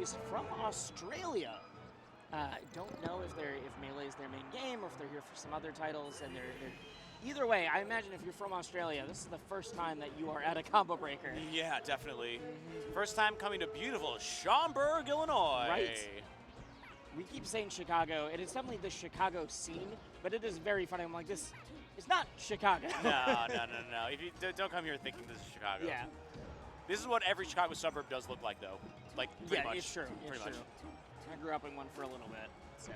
is from Australia. I don't know if Melee is their main game or if they're here for some other titles. And they're either way, I imagine if you're from Australia, this is the first time that you are at a combo breaker. Yeah, definitely. First time coming to beautiful Schaumburg, Illinois. Right. We keep saying Chicago. It is definitely the Chicago scene, but it is very funny. I'm like, this is not Chicago. No. If you don't come here thinking this is Chicago. Yeah. This is what every Chicago suburb does look like, though. Like, pretty much. It's true. Pretty much. I grew up in one for a little bit, so.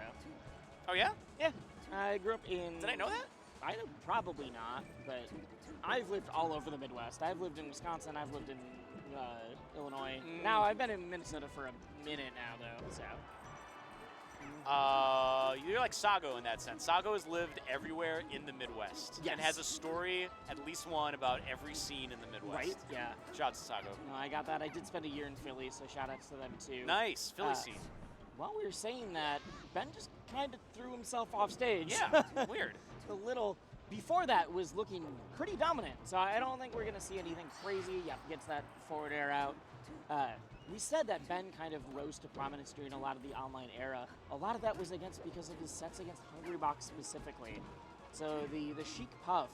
Oh, yeah? Yeah. I grew up in... Did I know that? Probably not, but I've lived all over the Midwest. I've lived in Wisconsin. I've lived in Illinois. Now, I've been in Minnesota for a minute now, though, so. You're like Sago in that sense. Sago has lived everywhere in the Midwest. Yes. And has a story, at least one, about every scene in the Midwest. Right, yeah. Shout out to Sago. No, I got that. I did spend a year in Philly, so shout outs to them, too. Nice. Philly scene. While we were saying that, Ben just kind of threw himself off stage. Yeah, weird. Before that was looking pretty dominant, so I don't think we're going to see anything crazy. Yeah, gets that forward air out. We said that Ben kind of rose to prominence during a lot of the online era. A lot of that was because of his sets against Hungrybox specifically. So the Sheik Puff,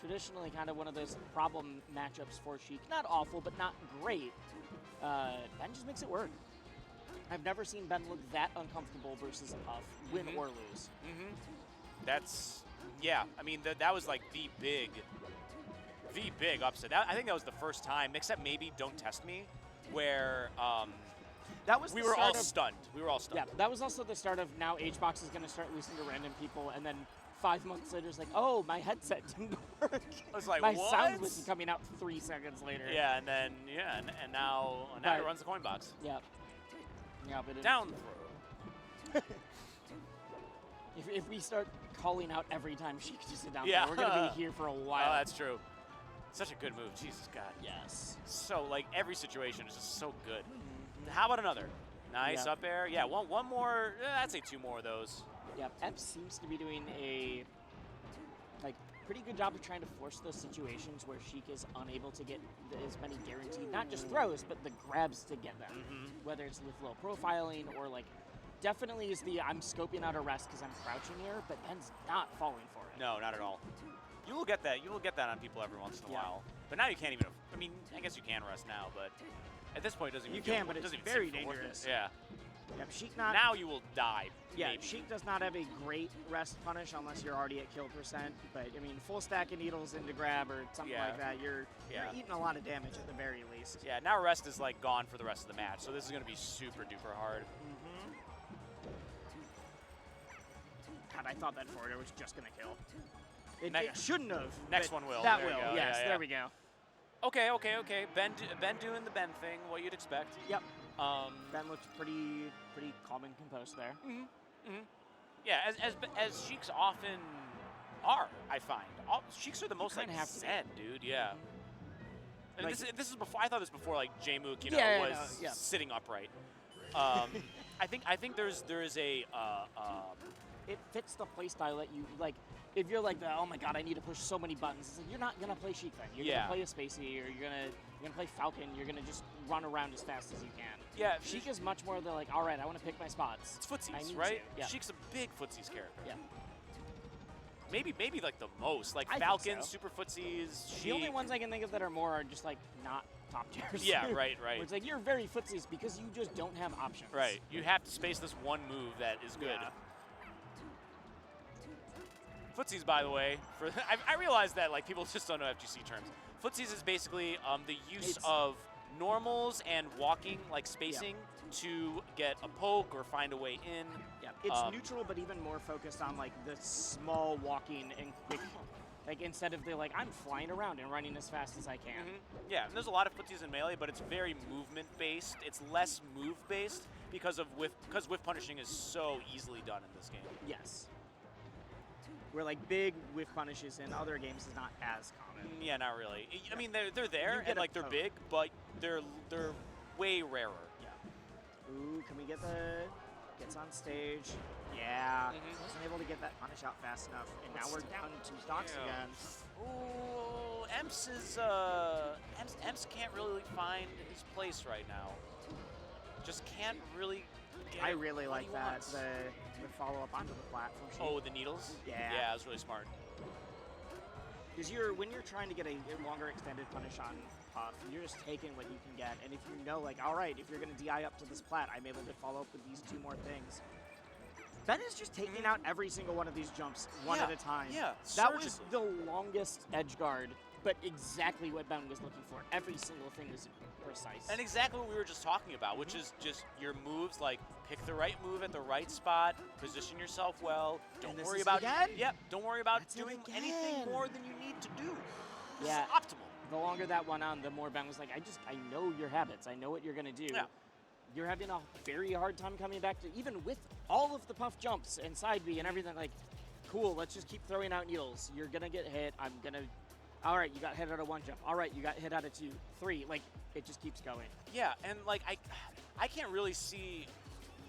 traditionally kind of one of those problem matchups for Sheik. Not awful, but not great. Ben just makes it work. I've never seen Ben look that uncomfortable versus a Puff, win or lose. Yeah, I mean, that was like the big upset. I think that was the first time, except maybe Don't Test Me, where we were all stunned. Yeah, that was also the start of now HBox is going to start losing to random people, and then 5 months later it's like, oh, my headset didn't work. I was like, my what? sound wasn't coming out 3 seconds later. Yeah, and then and now it runs the coin box. Yeah. Yeah, but down throw. If we start calling out every time she does a down throw, we're going to be here for a while. Oh, that's true. Such a good move. Jesus, God. Yes. So, like, every situation is just so good. How about another? Nice up air. Yeah, one more. I'd say 2 more of those. Yeah, Emps seems to be doing a pretty good job of trying to force those situations where Sheik is unable to get as many guaranteed, not just throws, but the grabs to get them. Whether it's with low profiling or definitely is I'm scoping out a rest because I'm crouching here, but Ben's not falling for it. No, not at all. You will get that. You will get that on people every once in a while. But now you can't even. I mean, I guess you can rest now, but at this point, it doesn't even. You can, but it's very dangerous. Yeah. Yeah, Sheik not. Now you will die. Yeah, maybe. Sheik does not have a great rest punish unless you're already at kill percent. But I mean, full stack of needles into grab or something like that, you're eating a lot of damage at the very least. Yeah, now rest is gone for the rest of the match, so this is going to be super duper hard. God, I thought that forward air was just going to kill. It shouldn't have. Next one will. That there will. You go. Yes, yeah. there we go. Okay. Ben doing the Ben thing, what you'd expect. Yep. Ben looked pretty calm and composed there. Yeah, as Sheiks often are, I find. Sheiks are the most zen, dude. Yeah. And this is before. I thought this before J-Mook, was sitting upright. I think there is a. It fits the playstyle that you If you're oh my god, I need to push so many buttons, you're not gonna play Sheik then. You're gonna play a Spacey, or you're gonna play Falcon. You're gonna just run around as fast as you can. Yeah, Sheik is much more the all right, I want to pick my spots. It's footsies, right? Yeah. Sheik's a big footsies character. Yeah. Maybe the most Falcon, super footsies. Sheik. The only ones I can think of that are more are just not top tiers. Yeah, right. Where it's you're very footsies because you just don't have options. Right. You have to space this one move that is good. Yeah. Footsies, by the way, I realize that people just don't know FGC terms. Footsies is basically the use of normals and walking, spacing, to get a poke or find a way in. Yeah, it's neutral, but even more focused on the small walking and quick. Instead of I'm flying around and running as fast as I can. Yeah, and there's a lot of footsies in Melee, but it's very movement-based. It's less move-based because whiff punishing is so easily done in this game. Yes. Where big whiff punishes in other games is not as common. Yeah, not really. I mean, they're there and they're big, but they're way rarer. Yeah. Ooh, can we get gets on stage? Yeah. Wasn't able to get that punish out fast enough, and now we're down 2 stocks again. Ooh, Emps can't really find his place right now. just can't really get I really what like he that, wants. the follow-up onto the flat from Sheik. Oh, with the needles? Yeah. Yeah, it was really smart. Because when you're trying to get a longer extended punish on Puff, you're just taking what you can get. And if you know, like, all right, if you're going to DI up to this plat, I'm able to follow up with these 2 more things. Ben is just taking out every single one of these jumps one at a time. Yeah, that was surgically. the longest edge guard, but exactly what Ben was looking for. Every single thing was precise. And exactly what we were just talking about, which is just your moves, like pick the right move at the right spot, position yourself well. Don't worry about don't worry about doing anything more than you need to do. This is optimal. The longer that went on, the more Ben was like, I know your habits. I know what you're gonna do. Yeah. You're having a very hard time coming back to, even with all of the Puff jumps and side B and everything, like, cool, let's just keep throwing out needles. You're gonna get hit. All right, you got hit out of 1 jump. All right, you got hit out of 2, 3. Like, it just keeps going. Yeah, and like I can't really see,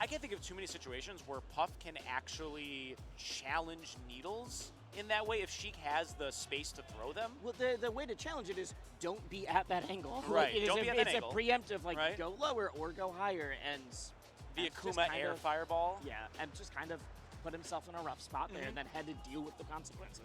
I can't think of too many situations where Puff can actually challenge needles in that way if Sheik has the space to throw them. Well, the way to challenge it is don't be at that angle. Right, Like, don't be at that angle. It's a preemptive, like, Right. go lower or go higher, and The Emps just Akuma kind air of- fireball. Yeah, and just kind of put himself in a rough spot there and then had to deal with the consequences.